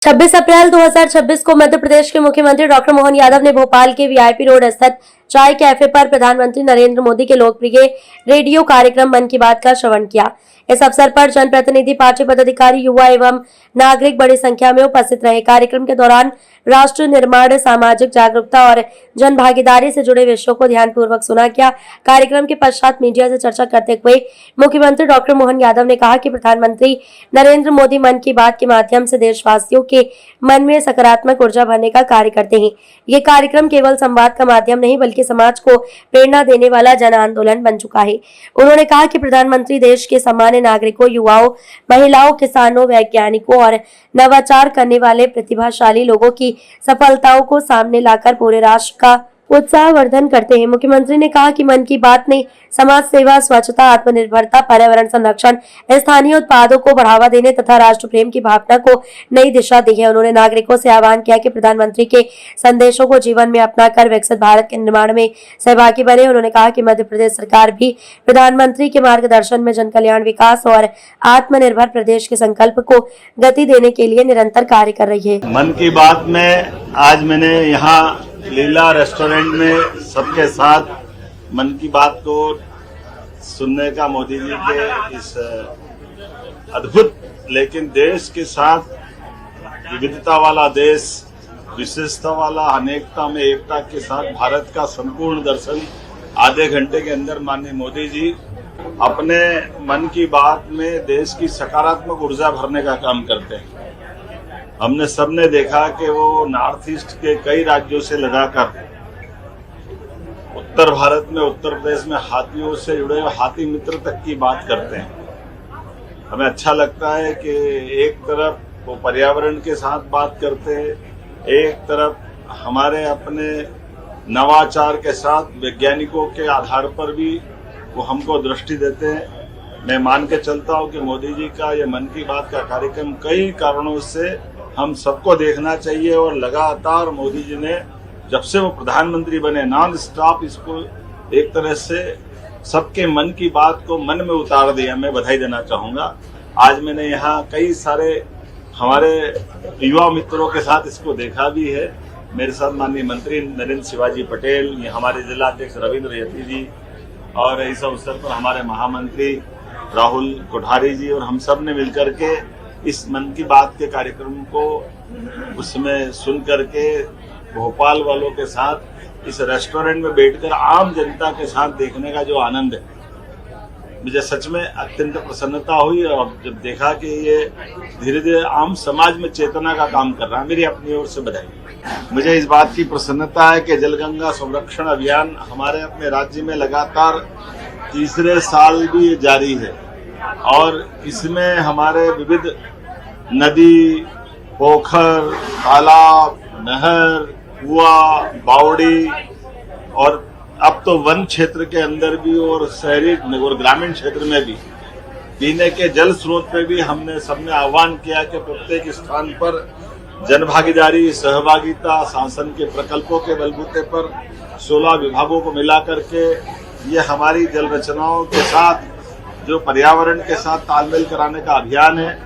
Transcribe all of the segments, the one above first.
26 अप्रैल 2026 को मध्य प्रदेश के मुख्यमंत्री डॉक्टर मोहन यादव ने भोपाल के वीआईपी रोड स्थित चाय कैफे पर प्रधानमंत्री नरेंद्र मोदी के लोकप्रिय रेडियो कार्यक्रम मन की बात का श्रवण किया। इस अवसर पर जनप्रतिनिधि, पार्टी पदाधिकारी, युवा एवं नागरिक बड़ी संख्या में उपस्थित रहे। कार्यक्रम के दौरान राष्ट्र निर्माण, सामाजिक जागरूकता और जन भागीदारी से जुड़े विषयों को ध्यानपूर्वक सुना गया। कार्यक्रम के पश्चात मीडिया से चर्चा करते हुए मुख्यमंत्री डॉक्टर मोहन यादव ने कहा कि प्रधानमंत्री नरेंद्र मोदी मन की बात के माध्यम से देशवासियों के मन में सकारात्मक ऊर्जा भरने का कार्य करते हैं। ये कार्यक्रम केवल संवाद का माध्यम नहीं बल्कि समाज को प्रेरणा देने वाला जन आंदोलन बन चुका है। उन्होंने कहा कि प्रधानमंत्री देश के सामान्य नागरिकों, युवाओं, महिलाओं, किसानों, वैज्ञानिकों और नवाचार करने वाले प्रतिभाशाली लोगों की सफलताओं को सामने लाकर पूरे राष्ट्र का उत्साहवर्धन करते हैं। मुख्यमंत्री ने कहा कि मन की बात ने समाज सेवा, स्वच्छता, आत्मनिर्भरता, पर्यावरण संरक्षण, स्थानीय उत्पादों को बढ़ावा देने तथा राष्ट्र प्रेम की भावना को नई दिशा दी है। उन्होंने नागरिकों से आह्वान किया कि प्रधानमंत्री के संदेशों को जीवन में अपनाकर विकसित भारत के निर्माण में सहभागी बने। उन्होंने कहा कि मध्य प्रदेश सरकार भी प्रधानमंत्री के मार्गदर्शन में जन कल्याण, विकास और आत्मनिर्भर प्रदेश के संकल्प को गति देने के लिए निरंतर कार्य कर रही है। मन की बात में आज मैंने यहाँ लीला रेस्टोरेंट में सबके साथ मन की बात को सुनने का, मोदी जी के इस अद्भुत लेकिन देश के साथ विविधता वाला देश, विशेषता वाला, अनेकता में एकता के साथ भारत का संपूर्ण दर्शन आधे घंटे के अंदर माननीय मोदी जी अपने मन की बात में देश की सकारात्मक ऊर्जा भरने का काम करते हैं। हमने सबने देखा कि वो नॉर्थ ईस्ट के कई राज्यों से लगाकर उत्तर भारत में, उत्तर प्रदेश में हाथियों से जुड़े हाथी मित्र तक की बात करते हैं। हमें अच्छा लगता है कि एक तरफ वो पर्यावरण के साथ बात करते हैं, एक तरफ हमारे अपने नवाचार के साथ वैज्ञानिकों के आधार पर भी वो हमको दृष्टि देते हैं। मैं मान के चलता हूँ कि मोदी जी का ये मन की बात का कार्यक्रम कई कारणों से हम सबको देखना चाहिए और लगातार मोदी जी ने जब से वो प्रधानमंत्री बने नॉन स्टॉप इसको एक तरह से सबके मन की बात को मन में उतार दिया। मैं बधाई देना चाहूंगा। आज मैंने यहाँ कई सारे हमारे युवा मित्रों के साथ इसको देखा भी है। मेरे साथ माननीय मंत्री नरेंद्र शिवाजी पटेल, ये हमारे जिला अध्यक्ष रविंद्र यति जी और इस अवसर पर हमारे महामंत्री राहुल कोठारी जी और हम सब ने मिलकर के इस मन की बात के कार्यक्रम को उसमें सुन करके भोपाल वालों के साथ इस रेस्टोरेंट में बैठकर आम जनता के साथ देखने का जो आनंद है, मुझे सच में अत्यंत प्रसन्नता हुई। और जब देखा कि ये धीरे धीरे आम समाज में चेतना का काम कर रहा है, मेरी अपनी ओर से बधाई। मुझे इस बात की प्रसन्नता है कि जलगंगा संरक्षण अभियान हमारे अपने राज्य में लगातार तीसरे साल भी जारी है और इसमें हमारे विविध नदी, पोखर, तालाब, नहर, कुआं, बावड़ी और अब तो वन क्षेत्र के अंदर भी और शहरी और ग्रामीण क्षेत्र में भी पीने के जल स्रोत पे भी हमने सबने आह्वान किया कि प्रत्येक स्थान पर जन भागीदारी, सहभागिता, शासन के प्रकल्पों के बलबूते पर 16 विभागों को मिला करके ये हमारी जल रचनाओं के साथ जो पर्यावरण के साथ तालमेल कराने का अभियान है,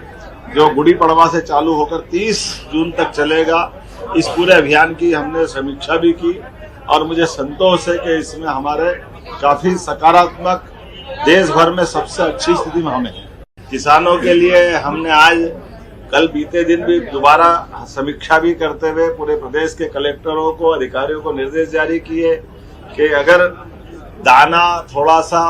जो गुड़ी पड़वा से चालू होकर 30 जून तक चलेगा। इस पूरे अभियान की हमने समीक्षा भी की और मुझे संतोष है कि इसमें हमारे काफी सकारात्मक, देश भर में सबसे अच्छी स्थिति में हमें है। किसानों के लिए हमने आज कल बीते दिन भी दोबारा समीक्षा भी करते हुए पूरे प्रदेश के कलेक्टरों को, अधिकारियों को निर्देश जारी किए कि अगर दाना थोड़ा सा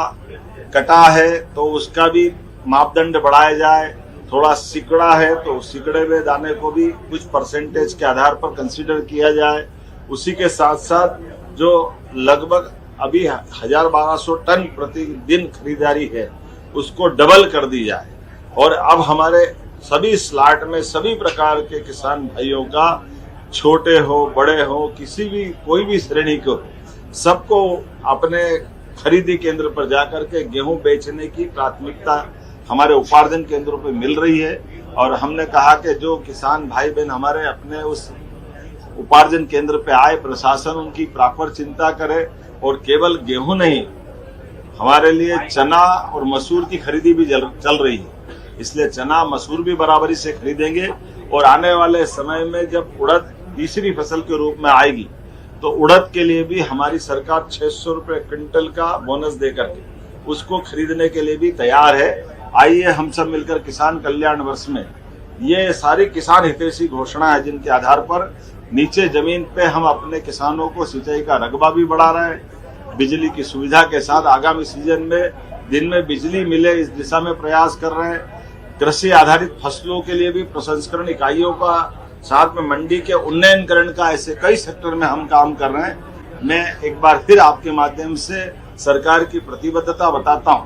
कटा है तो उसका भी मापदंड बढ़ाया जाए, थोड़ा सिकड़ा है तो सिकड़े हुए दाने को भी कुछ परसेंटेज के आधार पर कंसीडर किया जाए। उसी के साथ साथ जो लगभग अभी 1200 टन प्रतिदिन खरीदारी है उसको डबल कर दी जाए और अब हमारे सभी स्लॉट में सभी प्रकार के किसान भाइयों का, छोटे हो, बड़े हो, किसी भी कोई भी श्रेणी को, सबको अपने खरीदी केंद्र पर जाकर के गेहूं बेचने की प्राथमिकता हमारे उपार्जन केंद्रों पर मिल रही है। और हमने कहा कि जो किसान भाई बहन हमारे अपने उस उपार्जन केंद्र पे आए, प्रशासन उनकी प्रॉपर चिंता करे और केवल गेहूं नहीं, हमारे लिए चना और मसूर की खरीदी भी चल रही है। इसलिए चना, मसूर भी बराबरी से खरीदेंगे और आने वाले समय में जब उड़द तीसरी फसल के रूप में आएगी तो उड़द के लिए भी हमारी सरकार 600 रुपए क्विंटल का बोनस देकर के उसको खरीदने के लिए भी तैयार है। आइए हम सब मिलकर किसान कल्याण वर्ष में ये सारी किसान हितैषी घोषणा है जिनके आधार पर नीचे जमीन पे हम अपने किसानों को सिंचाई का रकबा भी बढ़ा रहे हैं, बिजली की सुविधा के साथ आगामी सीजन में दिन में बिजली मिले इस दिशा में प्रयास कर रहे हैं। कृषि आधारित फसलों के लिए भी प्रसंस्करण इकाइयों का, साथ में मंडी के उन्नयनकरण का, ऐसे कई सेक्टर में हम काम कर रहे हैं। मैं एक बार फिर आपके माध्यम से सरकार की प्रतिबद्धता बताता हूं